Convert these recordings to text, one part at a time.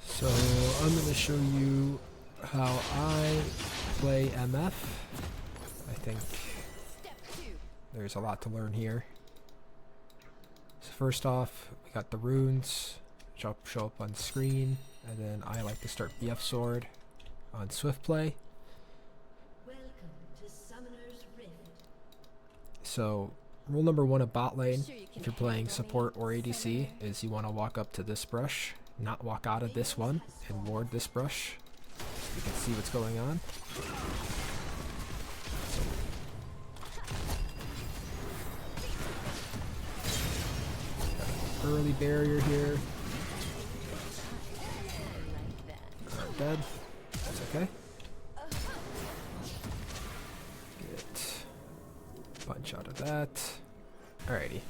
So I'm going to show you how I play MF. I think there's a lot to learn here. So first off, we got the runes, which will show up on screen, and then I like to start BF Sword on Swift Play. So rule number 1 of bot lane, if you're playing support or ADC, is you want to walk up to this brush, not walk out of this one, and ward this brush. You can see what's going on. Got an early barrier here. Dead. That's okay. Get a bunch out of that. Alrighty.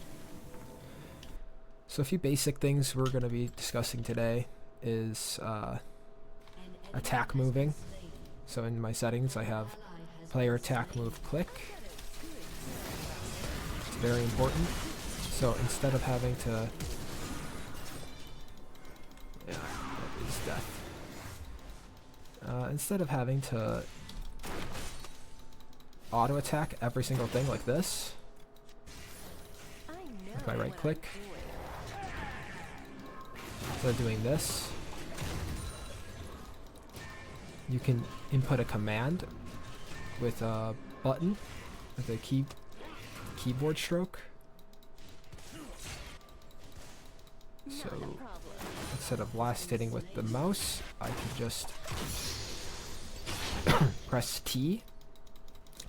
So a few basic things we're going to be discussing today is attack moving. So in my settings I have player attack move click. It's very important. So instead of having to... Yeah, that is death. Instead of having to auto attack every single thing like this, if I right click, instead of doing this, you can input a command with a button, with a keyboard stroke. So instead of blast hitting with the mouse, I can just press T.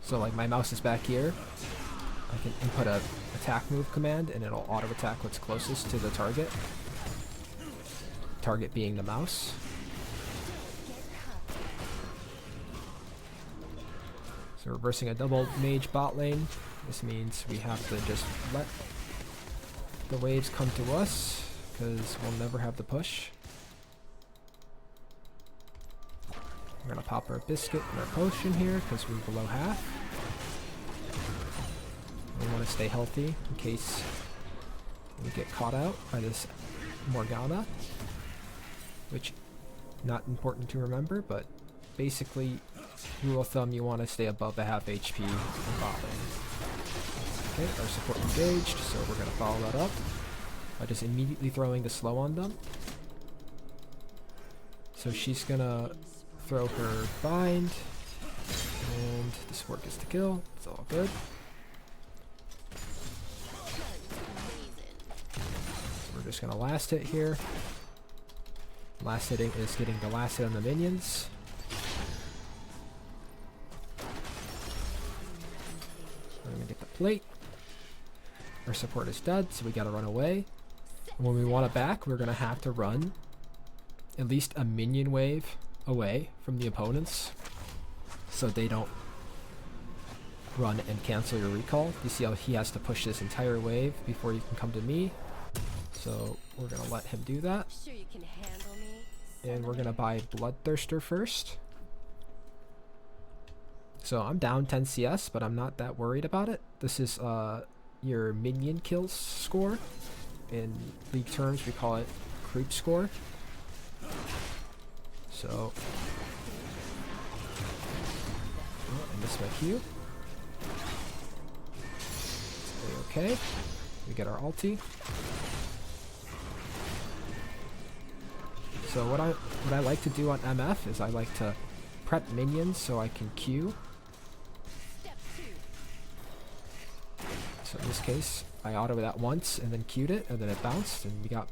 So like my mouse is back here, I can input a attack move command and it'll auto attack what's closest to the target. Target being the mouse. So reversing a double mage bot lane. This means we have to just let the waves come to us, because we'll never have the push. We're gonna pop our biscuit and our potion here because we're below half. We want to stay healthy in case we get caught out by this Morgana, which not important to remember, but basically rule of thumb, you want to stay above a half HP in bot lane. Okay, our support engaged, so we're gonna follow that up by just immediately throwing the slow on them. So she's gonna throw her bind, and the support gets to kill. It's all good. So we're just gonna last hit here. Last hitting is getting the last hit on the minions. We're gonna get the plate. Our support is dead, so we gotta run away. When we want it back, we're going to have to run at least a minion wave away from the opponents so they don't run and cancel your recall. You see how he has to push this entire wave before you can come to me. So we're going to let him do that. And we're going to buy Bloodthirster first. So I'm down 10 CS, but I'm not that worried about it. This is your minion kills score. In league terms, we call it creep score. So, oh, I missed my Q. Okay, we get our ulti. So what I like to do on MF is I like to prep minions so I can Q. So in this case, I autoed that once and then Q'd it, and then it bounced, and we got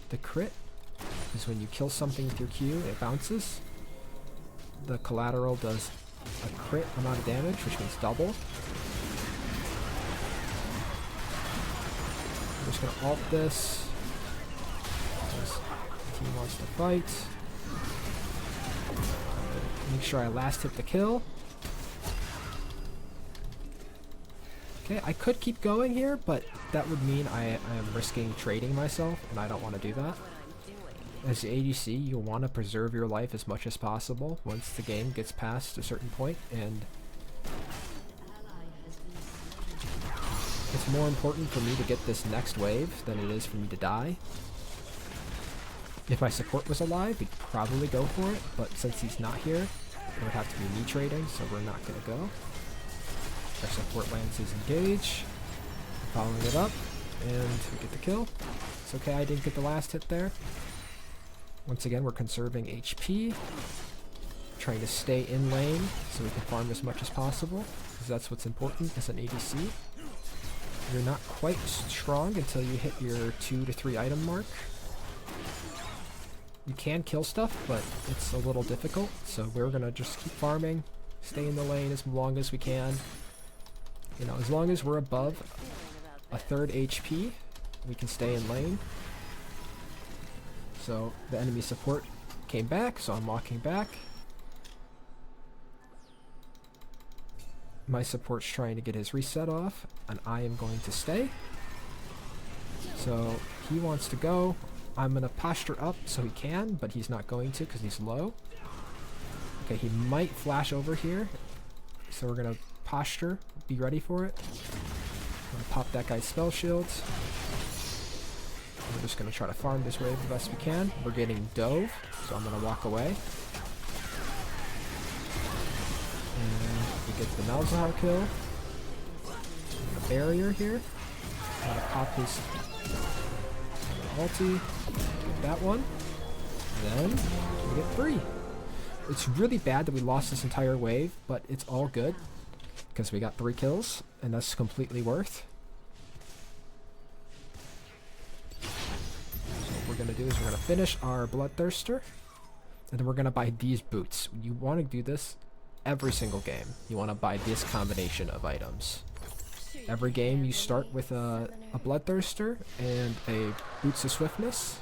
the crit. Because when you kill something with your Q, it bounces. The collateral does a crit amount of damage, which means double. I'm just gonna ult this. Because the team wants to fight. Make sure I last hit the kill. Okay, I could keep going here, but that would mean I am risking trading myself, and I don't want to do that. As the ADC, you'll want to preserve your life as much as possible once the game gets past a certain point, and It's more important for me to get this next wave than it is for me to die. If my support was alive, we'd probably go for it, but since he's not here, it would have to be me trading, so we're not going to go. Our support lands his engage. Following it up, and we get the kill. It's okay, I didn't get the last hit there. Once again, we're conserving HP. Trying to stay in lane so we can farm as much as possible, because that's what's important as an ADC. You're not quite strong until you hit your 2 to 3 item mark. You can kill stuff, but it's a little difficult, so we're gonna just keep farming, stay in the lane as long as we can. You know, as long as we're above a third HP, we can stay in lane. So the enemy support came back, so I'm walking back. My support's trying to get his reset off, and I am going to stay. So he wants to go. I'm going to posture up so he can, but he's not going to because he's low. Okay, he might flash over here. So we're going to posture, be ready for it. I'm going to pop that guy's spell shields. We're just going to try to farm this wave the best we can. We're getting dove, so I'm going to walk away. And we get the Malzahar kill. A barrier here. I'm going to pop his ulti. Get that one. Then we get 3. It's really bad that we lost this entire wave, but it's all good because we got 3 kills, and that's completely worth. So what we're gonna do is we're gonna finish our Bloodthirster, and then we're gonna buy these boots. You want to do this every single game. You want to buy this combination of items. Every game you start with a Bloodthirster and a Boots of Swiftness.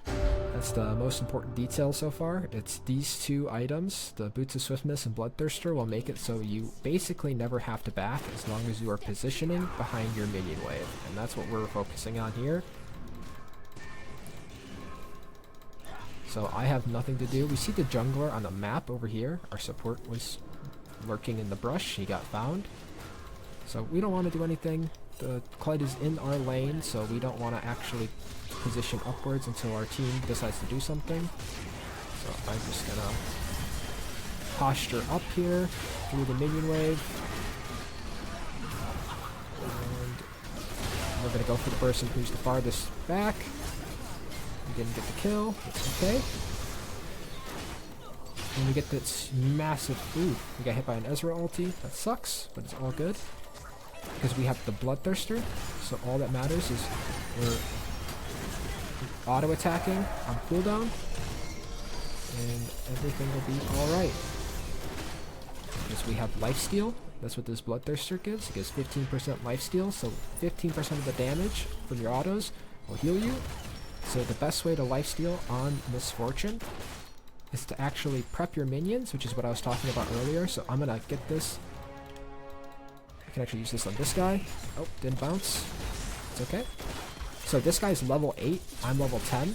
That's the most important detail so far. It's these 2 items, the Boots of Swiftness and Bloodthirster, will make it so you basically never have to back as long as you are positioning behind your minion wave. And that's what we're focusing on here. So I have nothing to do. We see the jungler on the map over here. Our support was lurking in the brush. He got found. So we don't want to do anything. The Kled is in our lane, so we don't want to actually position upwards until our team decides to do something. So I'm just gonna posture up here through the minion wave. And we're gonna go for the person who's the farthest back. We didn't get the kill. It's okay. And we get this massive... Ooh, we got hit by an Ezreal ulti. That sucks, but it's all good. Because we have the Bloodthirster, so all that matters is we're auto-attacking on cooldown, and everything will be alright. Because we have lifesteal. That's what this Bloodthirster gives. It gives 15% lifesteal, so 15% of the damage from your autos will heal you. So the best way to lifesteal on Misfortune is to actually prep your minions, which is what I was talking about earlier. So I'm gonna get this. I can actually use this on this guy. Oh, didn't bounce. It's okay. So this guy's level 8, I'm level 10.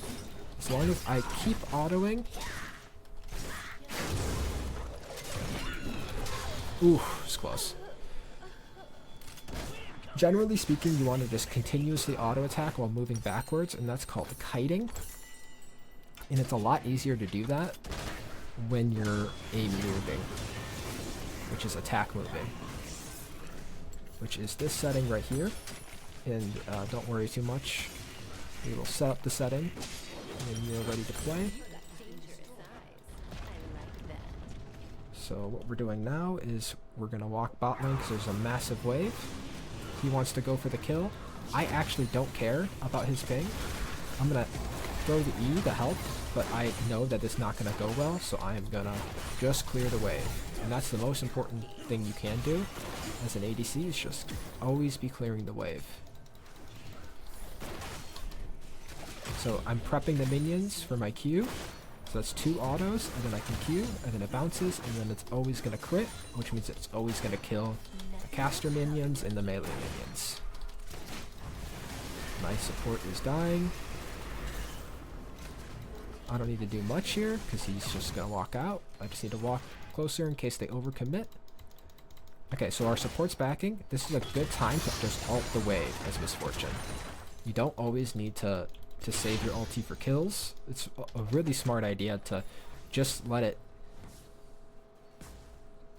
As long as I keep autoing. Ooh, it's close. Generally speaking, you want to just continuously auto-attack while moving backwards, and that's called kiting. And it's a lot easier to do that when you're aim moving, which is attack moving, which is this setting right here. And don't worry too much. We will set up the setting when you're ready to play. So what we're doing now is we're going to walk bot lane because there's a massive wave. He wants to go for the kill. I actually don't care about his ping. I'm going to throw the E to help, but I know that it's not going to go well, so I am going to just clear the wave. And that's the most important thing you can do as an ADC, is just always be clearing the wave. So I'm prepping the minions for my Q. So that's 2 autos, and then I can Q, and then it bounces, and then it's always going to crit, which means it's always going to kill the caster minions and the melee minions. My support is dying. I don't need to do much here, because he's just going to walk out. I just need to walk closer in case they overcommit. Okay, so our support's backing. This is a good time to just ult the wave as Misfortune. You don't always need to save your ulti for kills. It's a really smart idea to just let it...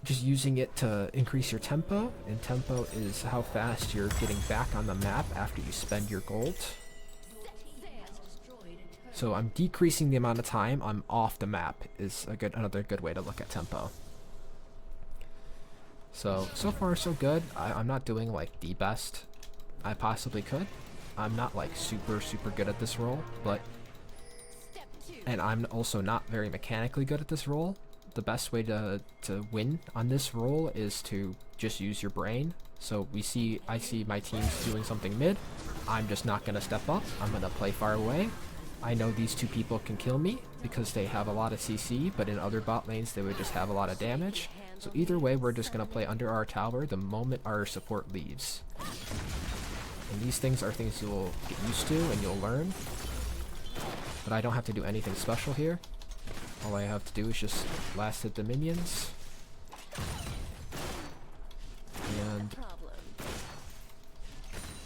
Just using it to increase your tempo, and tempo is how fast you're getting back on the map after you spend your gold. So I'm decreasing the amount of time I'm off the map is another good way to look at tempo. So far so good. I'm not doing like the best I possibly could. I'm not like super good at this role, and I'm also not very mechanically good at this role. The best way to win on this role is to just use your brain. So I see my team's doing something mid. I'm just not gonna step up. I'm gonna play far away. I know these two people can kill me because they have a lot of CC, but in other bot lanes they would just have a lot of damage. So either way, we're just gonna play under our tower the moment our support leaves. And these things are things you'll get used to and you'll learn. But I don't have to do anything special here. All I have to do is just last hit the minions. And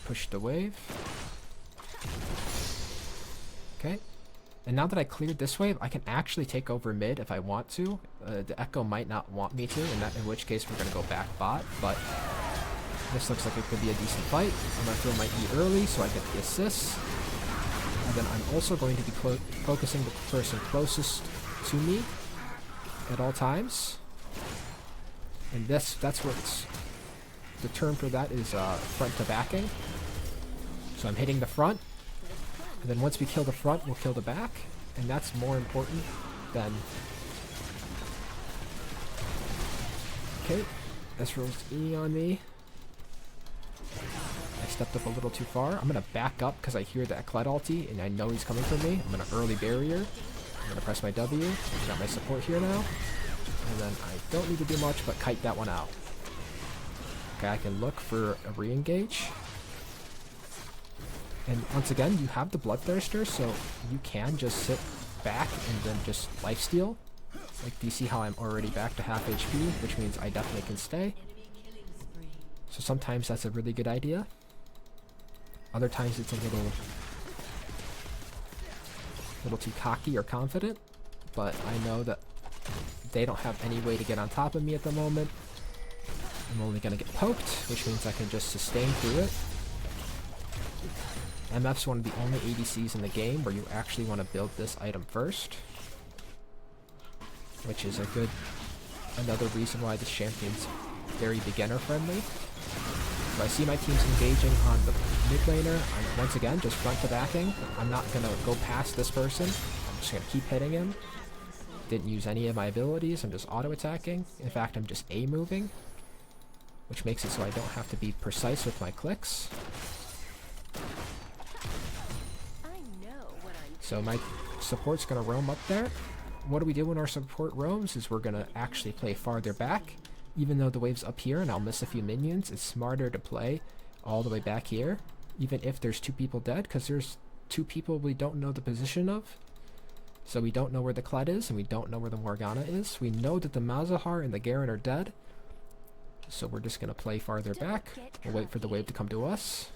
push the wave. Okay. And now that I cleared this wave, I can actually take over mid if I want to. The Echo might not want me to, in which case we're going to go back bot, but this looks like it could be a decent fight. I'm going to throw my E early so I get the assists. And then I'm also going to be focusing the person closest to me at all times. And that's what's... The term for that is front to backing. So I'm hitting the front, and then once we kill the front, we'll kill the back. And that's more important than... Okay, this rolls E on me. I stepped up a little too far. I'm gonna back up because I hear that Kled ulti and I know he's coming for me. I'm gonna early barrier. I'm gonna press my W. I got my support here now. And then I don't need to do much but kite that one out. Okay, I can look for a re-engage. And once again, you have the Bloodthirster, so you can just sit back and then just lifesteal. Like, do you see how I'm already back to half HP, which means I definitely can stay. So sometimes that's a really good idea. Other times it's a little too cocky or confident, but I know that they don't have any way to get on top of me at the moment. I'm only gonna get poked, which means I can just sustain through it. MF's one of the only ADCs in the game where you actually want to build this item first, which is another reason why this champion's very beginner friendly. So I see my team's engaging on the mid laner. I'm once again just front to backing. I'm not gonna go past this person. I'm just gonna keep hitting him. Didn't use any of my abilities. I'm just auto attacking. In fact, I'm just A moving, which makes it so I don't have to be precise with my clicks. So my support's gonna roam up there. What do we do when our support roams is we're gonna actually play farther back. Even though the wave's up here and I'll miss a few minions, it's smarter to play all the way back here, even if there's two people dead, because there's two people we don't know the position of. So we don't know where the Kled is, and we don't know where the Morgana is. We know that the Malzahar and the Garen are dead. So we're just gonna play farther back. We'll wait for the wave to come to us.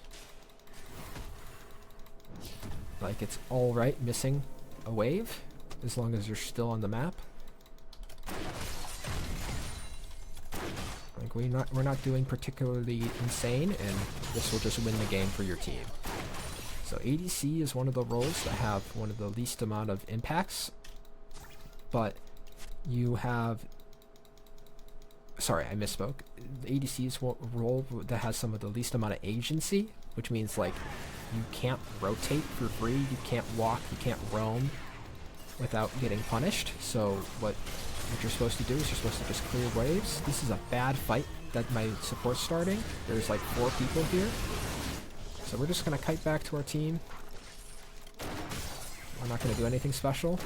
Like, it's alright missing a wave, as long as you're still on the map. Like, we're not doing particularly insane, and this will just win the game for your team. So ADC is one of the roles that have one of the least amount of impacts, but you have... Sorry, I misspoke. The ADC is a role that has some of the least amount of agency, which means, like, you can't rotate for free, you can't walk, you can't roam without getting punished. So what you're supposed to do is you're supposed to just clear waves. This is a bad fight that my support's starting. There's like 4 people here. So we're just gonna kite back to our team. We're not gonna do anything special.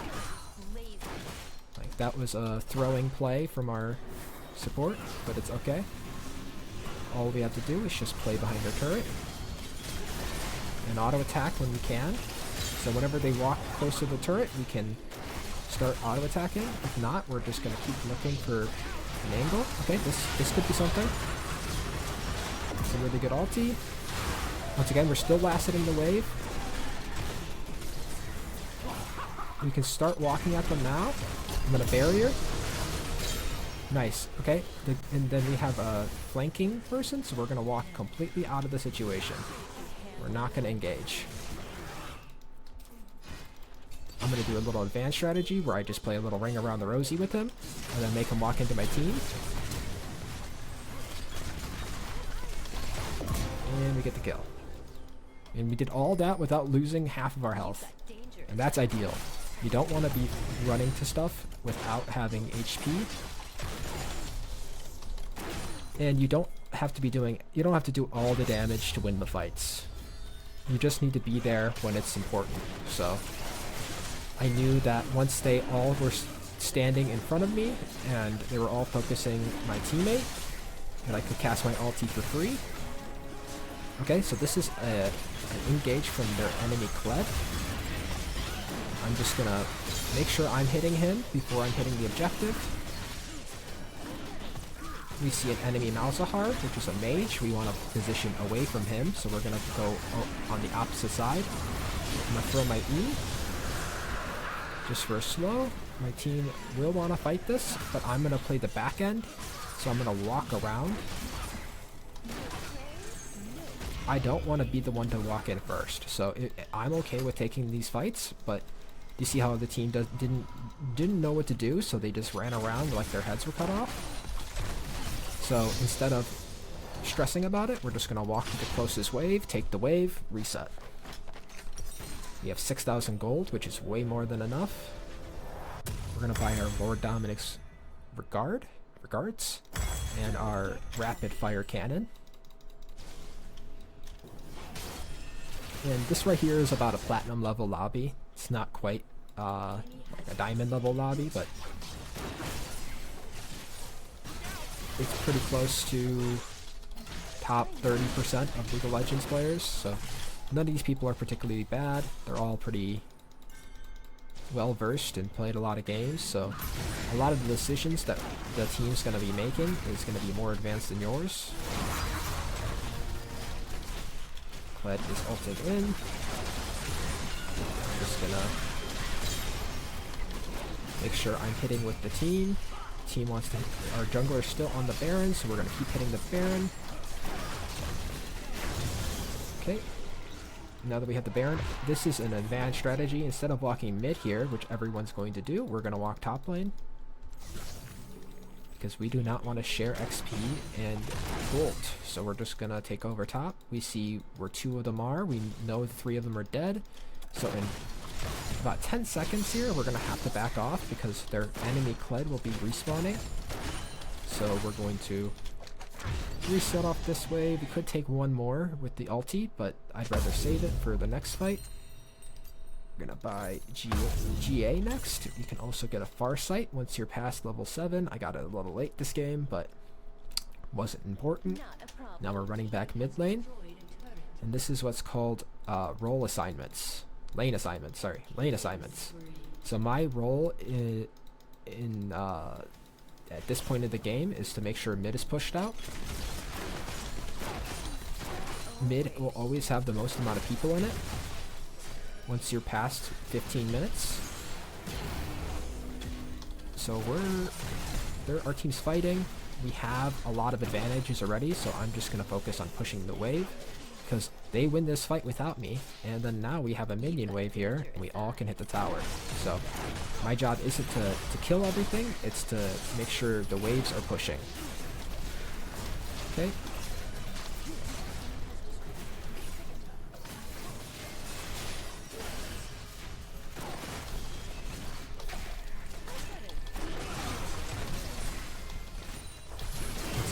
Like, that was a throwing play from our support, but it's okay. All we have to do is just play behind their turret and auto attack when we can. So whenever they walk close to the turret, we can start auto attacking. If not, we're just gonna keep looking for An angle. Okay, this could be something. It's a really good ulti. Once again, we're still last hitting the wave. We can start walking at them now. I'm gonna barrier. Nice. Okay, and then we have a flanking person, so we're gonna walk completely out of the situation. We're not gonna engage. I'm gonna do a little advanced strategy where I just play a little ring around the rosy with him, and then make him walk into my team. And we get the kill. And we did all that without losing half of our health. And that's ideal. You don't want to be running to stuff without having HP. And you don't have to do all the damage to win the fights. You just need to be there when it's important. So I knew that once they all were standing in front of me and they were all focusing my teammate, that I could cast my ulti for free. Okay, so this is an engage from their enemy Kled. I'm just gonna make sure I'm hitting him before I'm hitting the objective. We see an enemy Malzahar, which is a mage. We want to position away from him, so we're gonna go on the opposite side. I'm gonna throw my E. Just for a slow. My team will want to fight this, but I'm gonna play the back end, so I'm gonna walk around. I don't want to be the one to walk in first, so I'm okay with taking these fights, but you see how the team didn't know what to do, so they just ran around like their heads were cut off. So instead of stressing about it, we're just going to walk to the closest wave, take the wave, reset. We have 6,000 gold, which is way more than enough. We're going to buy our Lord Dominik's regards, and our rapid fire cannon. And this right here is about a platinum level lobby. It's not quite like a diamond level lobby, but it's pretty close to top 30% of League of Legends players, so none of these people are particularly bad. They're all pretty well versed and played a lot of games, so a lot of the decisions that the team's going to be making is going to be more advanced than yours. Kled is ulting in. I'm just gonna make sure I'm hitting with the team. Team wants to hit. Our jungler is still on the Baron, so we're gonna keep hitting the Baron. Okay. Now that we have the Baron, this is an advanced strategy. Instead of walking mid here, which everyone's going to do, we're gonna walk top lane. Because we do not want to share XP and gold. So we're just gonna take over top. We see where 2 of them are. We know 3 of them are dead. So in about 10 seconds here, we're gonna have to back off because their enemy Kled will be respawning. So we're going to reset off this way. We could take one more with the ulti, but I'd rather save it for the next fight. We're gonna buy GA next. You can also get a Farsight once you're past level 7. I got it a little late this game, but wasn't important. Now we're running back mid lane, and this is what's called role assignments. Lane assignments, sorry. Lane assignments. So my role at this point of the game is to make sure mid is pushed out. Mid will always have the most amount of people in it. Once you're past 15 minutes. So our team's fighting. We have a lot of advantages already, so I'm just going to focus on pushing the wave. Because they win this fight without me, and then now we have a minion wave here, and we all can hit the tower. So my job isn't to kill everything, it's to make sure the waves are pushing. Okay.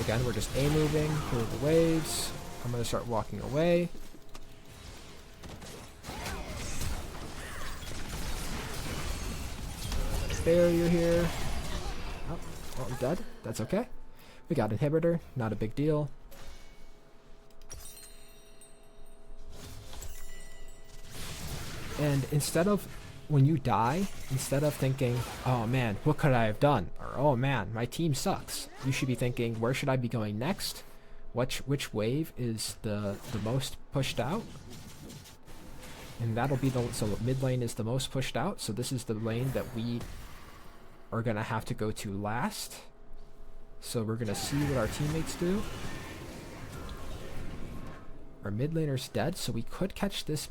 Again, we're just A-moving through the waves. I'm going to start walking away. Barrier here. Oh, well, I'm dead. That's okay. We got inhibitor. Not a big deal. And instead of when you die, instead of thinking, oh man, what could I have done? Or, oh man, my team sucks. You should be thinking, where should I be going next? Which wave is the most pushed out? And that'll be so mid lane is the most pushed out, so this is the lane that we are gonna have to go to last. So we're gonna see what our teammates do. Our mid laner's dead, so we could catch this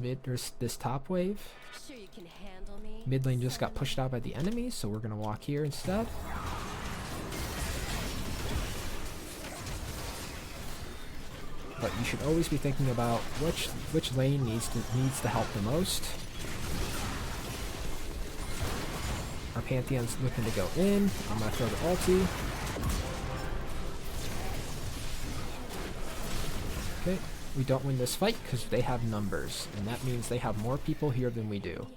this top wave. Sure you can handle me? Mid lane just got pushed out by the enemies, so we're gonna walk here instead. But you should always be thinking about which lane needs to help the most. Our Pantheon's looking to go in. I'm gonna throw the ulti. Okay, we don't win this fight because they have numbers, and that means they have more people here than we do.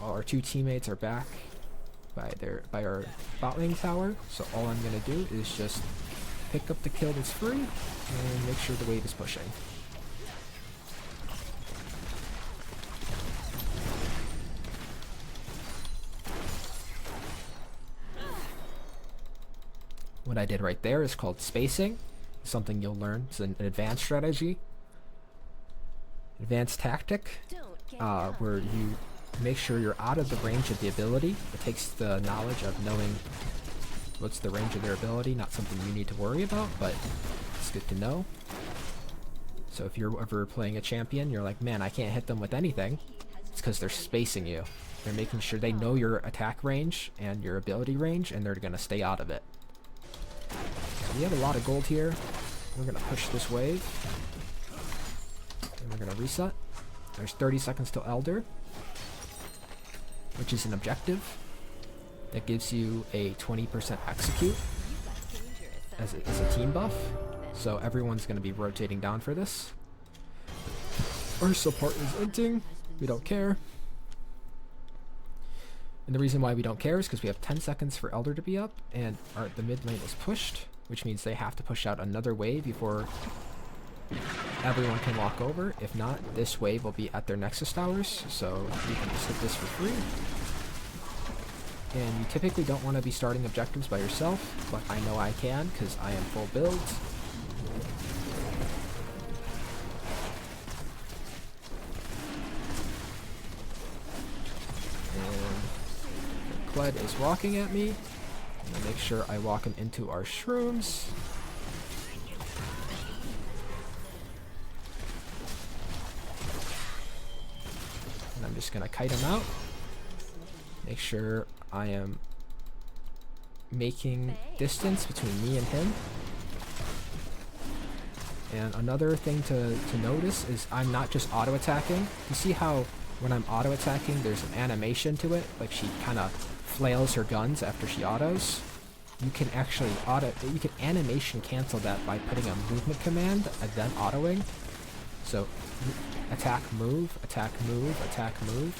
All our two teammates are back by our bot lane tower, so all I'm gonna do is just pick up the kill that's free and make sure the wave is pushing. What I did right there is called spacing. Something you'll learn. It's an advanced strategy. Advanced tactic. Where you make sure you're out of the range of the ability. It takes the knowledge of knowing what's the range of their ability, not something you need to worry about, but it's good to know. So if you're ever playing a champion, you're like, man, I can't hit them with anything. It's because they're spacing you. They're making sure they know your attack range and your ability range, and they're going to stay out of it. So we have a lot of gold here. We're going to push this wave. And we're going to reset. There's 30 seconds till Elder, which is an objective that gives you a 20% execute as a team buff. So everyone's going to be rotating down for this. Our support is inting. We don't care. And the reason why we don't care is because we have 10 seconds for Elder to be up, and the mid lane is pushed, which means they have to push out another wave before everyone can walk over. If not, this wave will be at their Nexus towers, so you can just hit this for free. And you typically don't want to be starting objectives by yourself, but I know I can because I am full build. And Kled is walking at me. I'm going to make sure I walk him into our shrooms. And I'm just going to kite him out. Make sure I am making distance between me and him. And another thing to notice is I'm not just auto-attacking. You see how when I'm auto-attacking there's an animation to it? Like she kind of flails her guns after she autos. You can actually you can animation cancel that by putting a movement command and then autoing. So attack, move, attack, move, attack, move.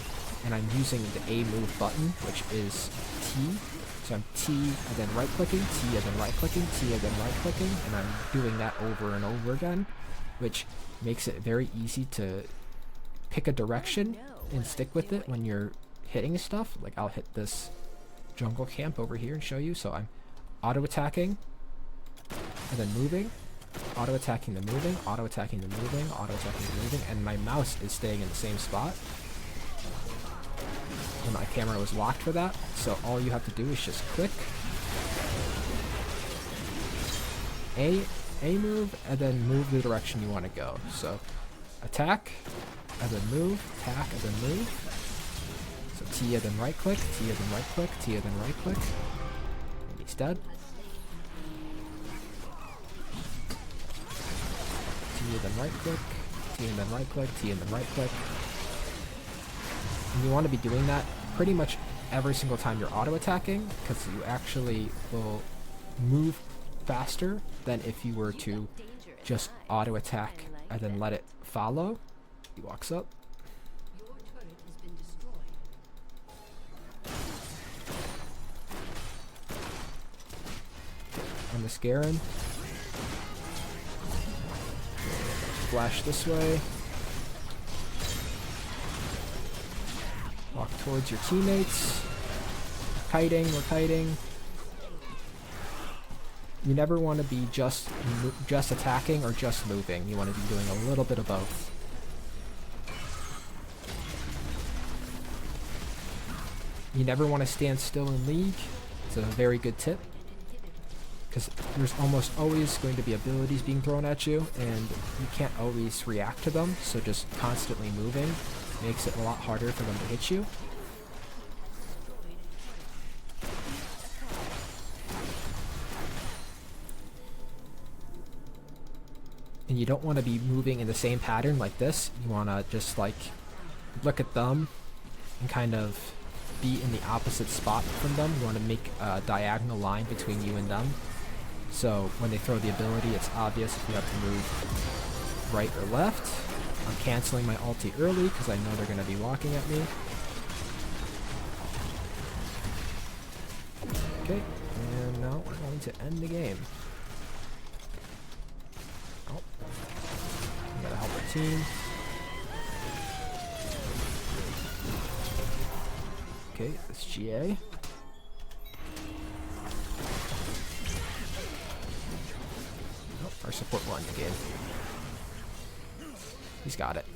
And I'm using the A move button, which is T. So I'm T and then right clicking, T and then right clicking, T and then right clicking, and I'm doing that over and over again, which makes it very easy to pick a direction and stick with it when you're hitting stuff. Like I'll hit this jungle camp over here and show you. So I'm auto-attacking and then moving, auto-attacking the moving, auto-attacking the moving, auto-attacking the moving, and my mouse is staying in the same spot. And my camera was locked for that, so all you have to do is just click A move and then move the direction you want to go. So attack and then move, attack and then move. So T and then right click, T and then right click, T and then right click. And he's dead. T and then right click, T and then right click, T and then right click. And you want to be doing that pretty much every single time you're auto-attacking, because you actually will move faster than if you were to just auto-attack and then let it follow. He walks up. On the Garen. Flash this way. Walk towards your teammates. Kiting, we're kiting. You never want to be just attacking or just moving. You want to be doing a little bit of both. You never want to stand still in League. It's a very good tip. Because there's almost always going to be abilities being thrown at you, and you can't always react to them, so just constantly moving makes it a lot harder for them to hit you. And you don't want to be moving in the same pattern like this. You want to just like look at them and kind of be in the opposite spot from them. You want to make a diagonal line between you and them. So when they throw the ability, it's obvious if you have to move right or left. I'm canceling my ulti early because I know they're going to be walking at me. Okay, and now we're going to end the game. Oh, we gotta help our team. Okay, that's GA. Oh, our support won the game. He's got it.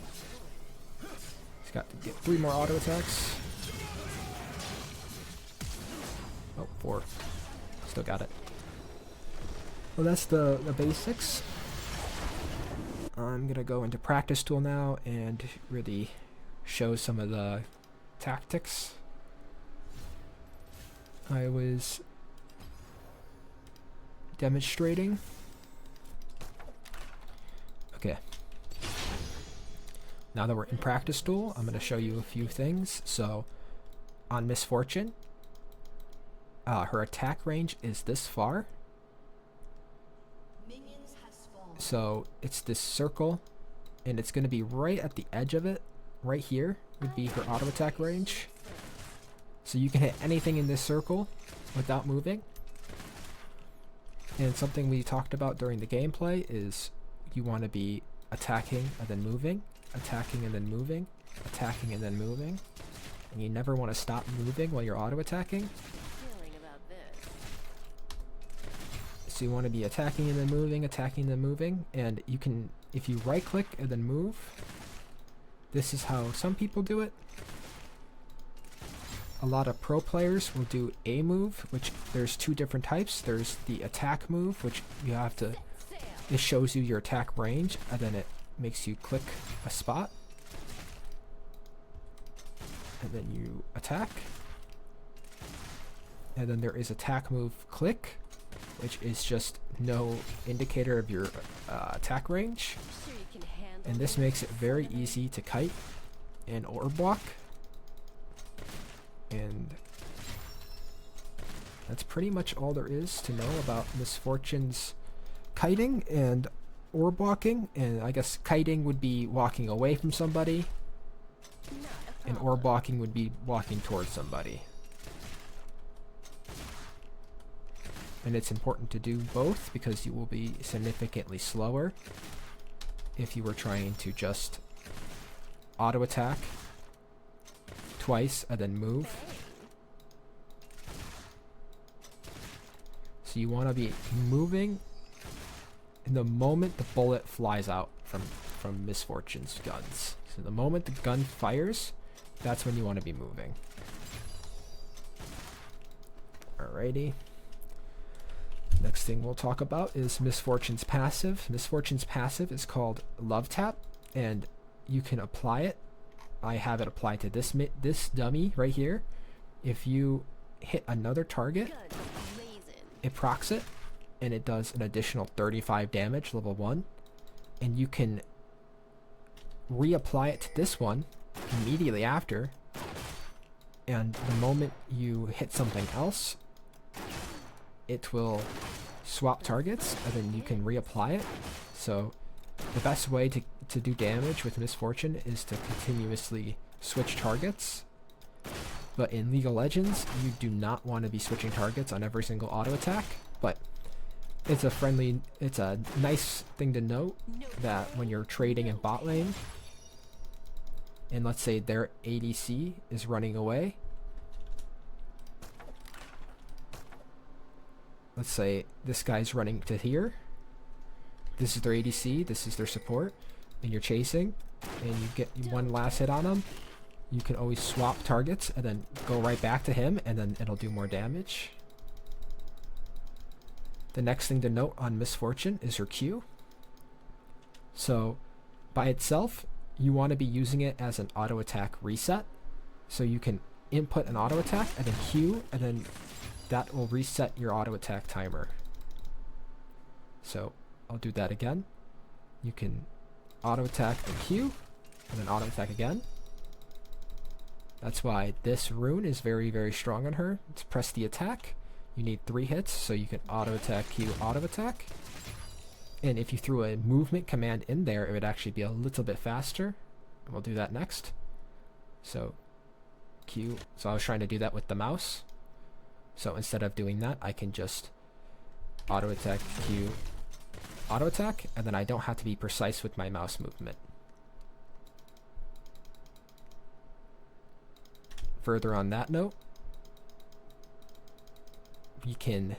He's got to get 3 more auto attacks. Oh, 4. Still got it. Well, that's the basics. I'm gonna go into practice tool now and really show some of the tactics I was demonstrating. Okay. Now that we're in practice tool, I'm going to show you a few things. So, on Miss Fortune, her attack range is this far. So, it's this circle, and it's going to be right at the edge of it. Right here would be her auto attack range. So you can hit anything in this circle without moving. And something we talked about during the gameplay is you want to be attacking and then moving, attacking and then moving, attacking and then moving. And you never want to stop moving while you're auto attacking. So you want to be attacking and then moving, attacking and then moving. And you can, if you right click and then move, this is how some people do it. A lot of pro players will do a move, which there's 2 different types. There's the attack move, which you have to, it shows you your attack range, and then it makes you click a spot. And then you attack. And then there is attack move click, which is just no indicator of your attack range. And this makes it very easy to kite and orb walk. And that's pretty much all there is to know about Miss Fortune's kiting and orb walking. And I guess kiting would be walking away from somebody, and orb walking would be walking towards somebody. And it's important to do both because you will be significantly slower if you were trying to just auto attack twice and then move. So you want to be moving in the moment the bullet flies out from Miss Fortune's guns. So the moment the gun fires, that's when you want to be moving. Alrighty. Next thing we'll talk about is Miss Fortune's passive. Miss Fortune's passive is called Love Tap, and you can apply it. I have it applied to this dummy right here. If you hit another target, it procs it, and it does an additional 35 damage, level 1. And you can reapply it to this one immediately after, and the moment you hit something else, it will swap targets, and then you can reapply it. So the best way to do damage with Miss Fortune is to continuously switch targets. But in League of Legends, you do not want to be switching targets on every single auto attack. But it's a nice thing to note that when you're trading in bot lane, and let's say their ADC is running away. Let's say this guy's running to here. This is their ADC, this is their support, and you're chasing, and you get one last hit on him. You can always swap targets and then go right back to him, and then it'll do more damage. The next thing to note on Miss Fortune is her Q. So by itself, you want to be using it as an auto attack reset. So you can input an auto attack and then Q, and then that will reset your auto attack timer. So I'll do that again. You can auto attack and Q, and then auto attack again. That's why this rune is very, very strong on her. It's press the attack. You need 3 hits, so you can auto attack, Q, auto attack. And if you threw a movement command in there, it would actually be a little bit faster. And we'll do that next. So Q. So I was trying to do that with the mouse. So instead of doing that, I can just auto attack, Q, auto attack, and then I don't have to be precise with my mouse movement. Further on that note, we can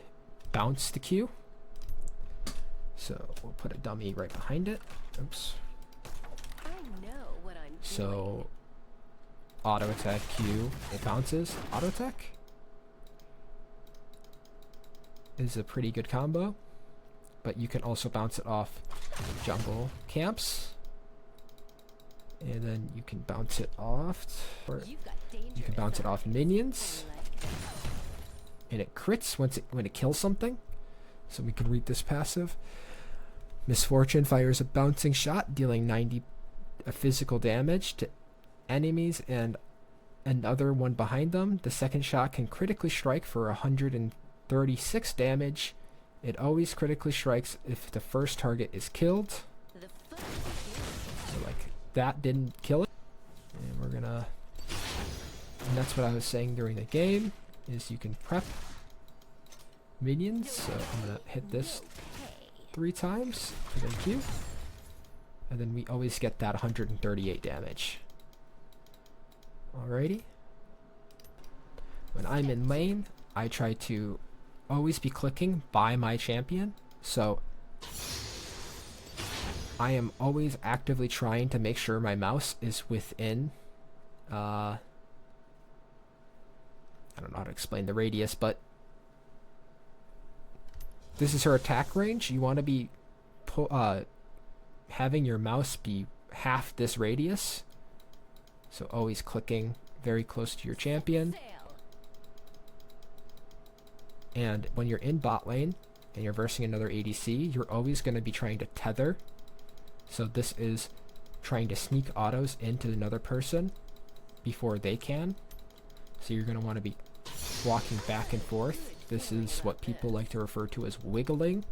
bounce the Q. So we'll put a dummy right behind it. Oops. I know what I'm doing. So auto attack Q, it bounces. Auto attack is a pretty good combo, but you can also bounce it off jungle camps. And then you can bounce it off, or you can bounce it off minions, and it crits when it kills something. So we can read this passive. Miss Fortune fires a bouncing shot, dealing 90 physical damage to enemies and another one behind them. The second shot can critically strike for 136 damage. It always critically strikes if the first target is killed. So like that didn't kill it. And we're gonna, and that's what I was saying during the game, is you can prep minions. So I'm gonna hit this 3 times, and then Q, and then we always get that 138 damage. Alrighty. When I'm in lane, I try to always be clicking by my champion, so I am always actively trying to make sure my mouse is within, I don't know how to explain the radius, but this is her attack range. You want to be having your mouse be half this radius. So always clicking very close to your champion. And when you're in bot lane and you're versing another ADC, you're always going to be trying to tether. So this is trying to sneak autos into another person before they can. So you're going to want to be walking back and forth. This is what people like to refer to as wiggling.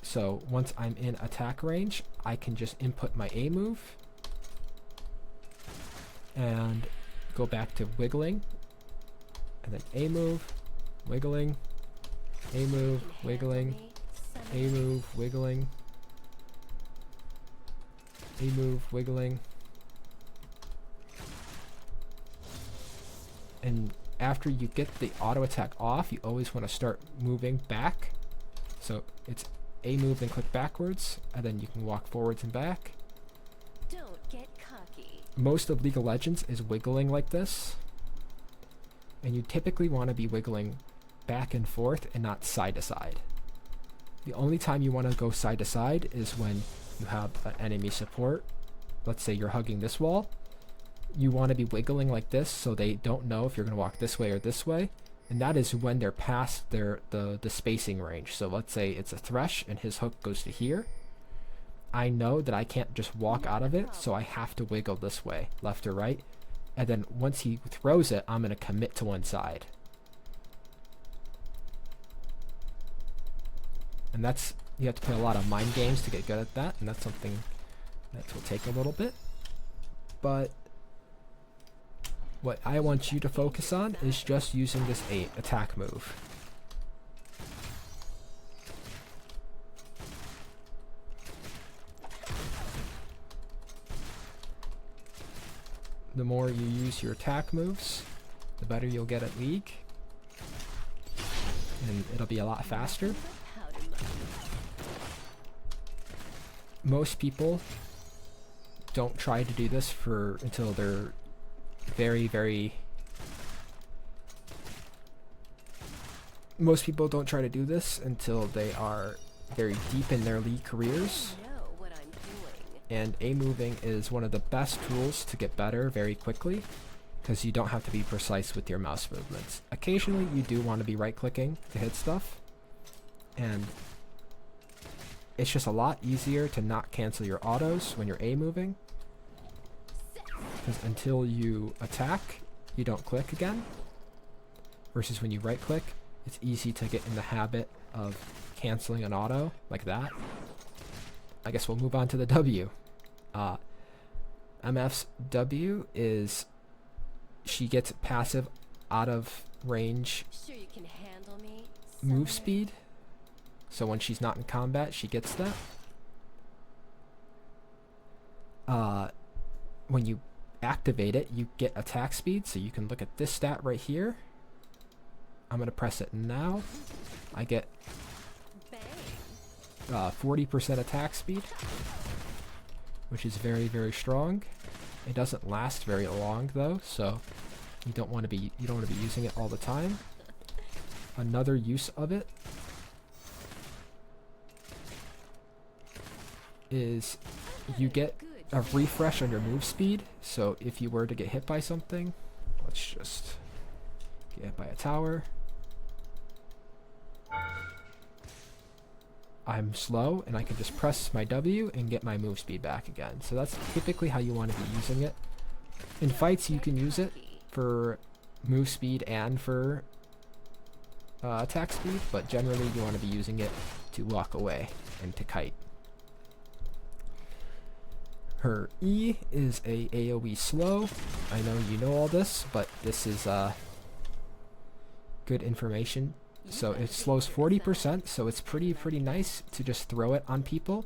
So once I'm in attack range, I can just input my A move and go back to wiggling, and then A move, wiggling, A move, wiggling, A move, wiggling, A move, wiggling. And after you get the auto attack off, you always want to start moving back. So it's A move and click backwards, and then you can walk forwards and back. Don't get cocky. Most of League of Legends is wiggling like this. And you typically want to be wiggling back and forth and not side to side. The only time you want to go side to side is when you have an enemy support. Let's say you're hugging this wall. You want to be wiggling like this so they don't know if you're going to walk this way or this way. And that is when they're past the spacing range. So let's say it's a Thresh and his hook goes to here. I know that I can't just walk out of it, so I have to wiggle this way, left or right. And then once he throws it, I'm going to commit to one side. And that's, you have to play a lot of mind games to get good at that, and that's something that will take a little bit. But what I want you to focus on is just using this attack move. the more you use your attack moves, the better you'll get at League. And it'll be a lot faster. Most people don't try to do this until they're most people don't try to do this until they are very deep in their League careers. And A-moving is one of the best tools to get better very quickly, because you don't have to be precise with your mouse movements. Occasionally you do want to be right-clicking to hit stuff, and it's just a lot easier to not cancel your autos when you're A-moving, because until you attack, you don't click again, versus when you right-click, it's easy to get in the habit of canceling an auto like that. I guess we'll move on to the W. MF's W is she gets passive out of range move speed. So when she's not in combat, she gets that. When you activate it, you get attack speed. So you can look at this stat right here. I'm going to press it now. I get 40% attack speed, which is very, very strong. It doesn't last very long though, so you don't want to be using it all the time. Another use of it is you get a refresh on your move speed. So if you were to get hit by something, let's just get hit by a tower. I'm slow and I can just press my W and get my move speed back again. So that's typically how you want to be using it. In fights you can use it for move speed and for attack speed, but generally you want to be using it to walk away and to kite. Her E is a AoE slow. I know you know all this, but this is good information. So it slows 40%, so it's pretty nice to just throw it on people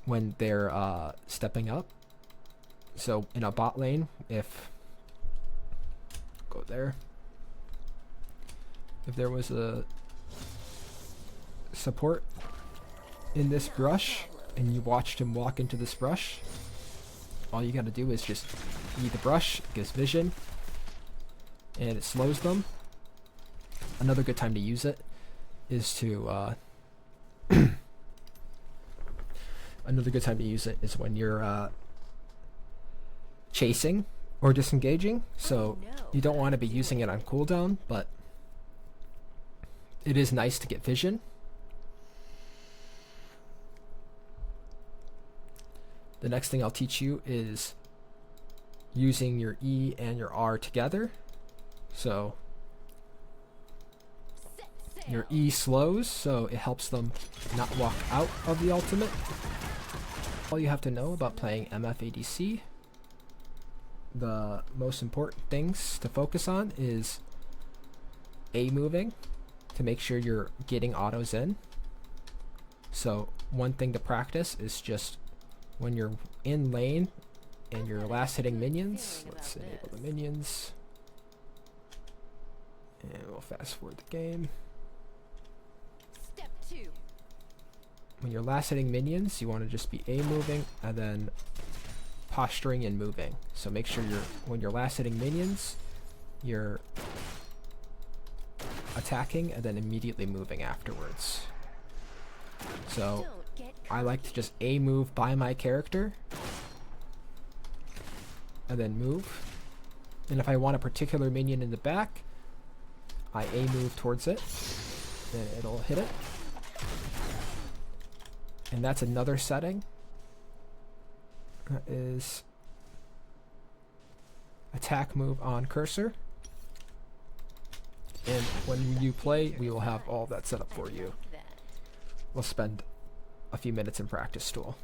when they're stepping up. So in a bot lane, go there. If there was a support in this brush and you watched him walk into this brush, all you gotta do is just E the brush, it gives vision, and it slows them. Another good time to use it is when you're chasing or disengaging. So you don't want to be using it on cooldown, but it is nice to get vision. The next thing I'll teach you is using your E and your R together. So your E slows, so it helps them not walk out of the ultimate. All you have to know about playing MF ADC, the most important things to focus on is A moving to make sure you're getting autos in. So one thing to practice is just when you're in lane and you're last hitting minions, let's enable the minions, and we'll fast forward the game. When you're last hitting minions, you want to just be A moving and then posturing and moving. So make sure when you're last hitting minions, you're attacking and then immediately moving afterwards. So I like to just A move by my character and then move. And if I want a particular minion in the back, I A move towards it, and it'll hit it. And that's another setting. That is attack move on cursor. And when you play, we will have all that set up for you. We'll spend a few minutes in practice tool.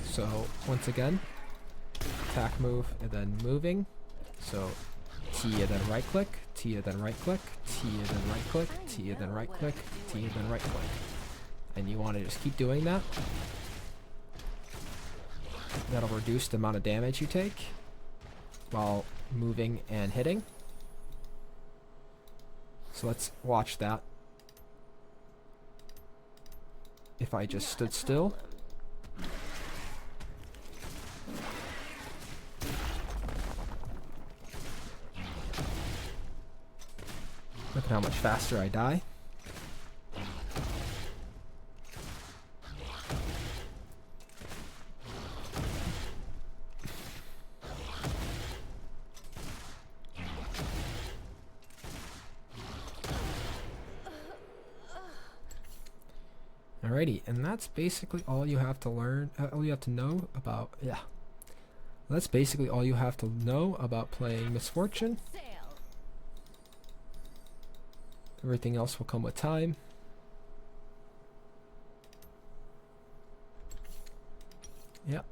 So once again, attack move and then moving. So T and then right click, T and then right click, T and then right click, T and then right click, T and then right click. And you want to just keep doing that That'll reduce the amount of damage you take while moving and hitting. So let's watch that. If I just stood still. Look at how much faster I die. Alrighty, and that's basically all you have to learn, all you have to know about, that's basically all you have to know about playing Miss Fortune. Sail. Everything else will come with time. Yep.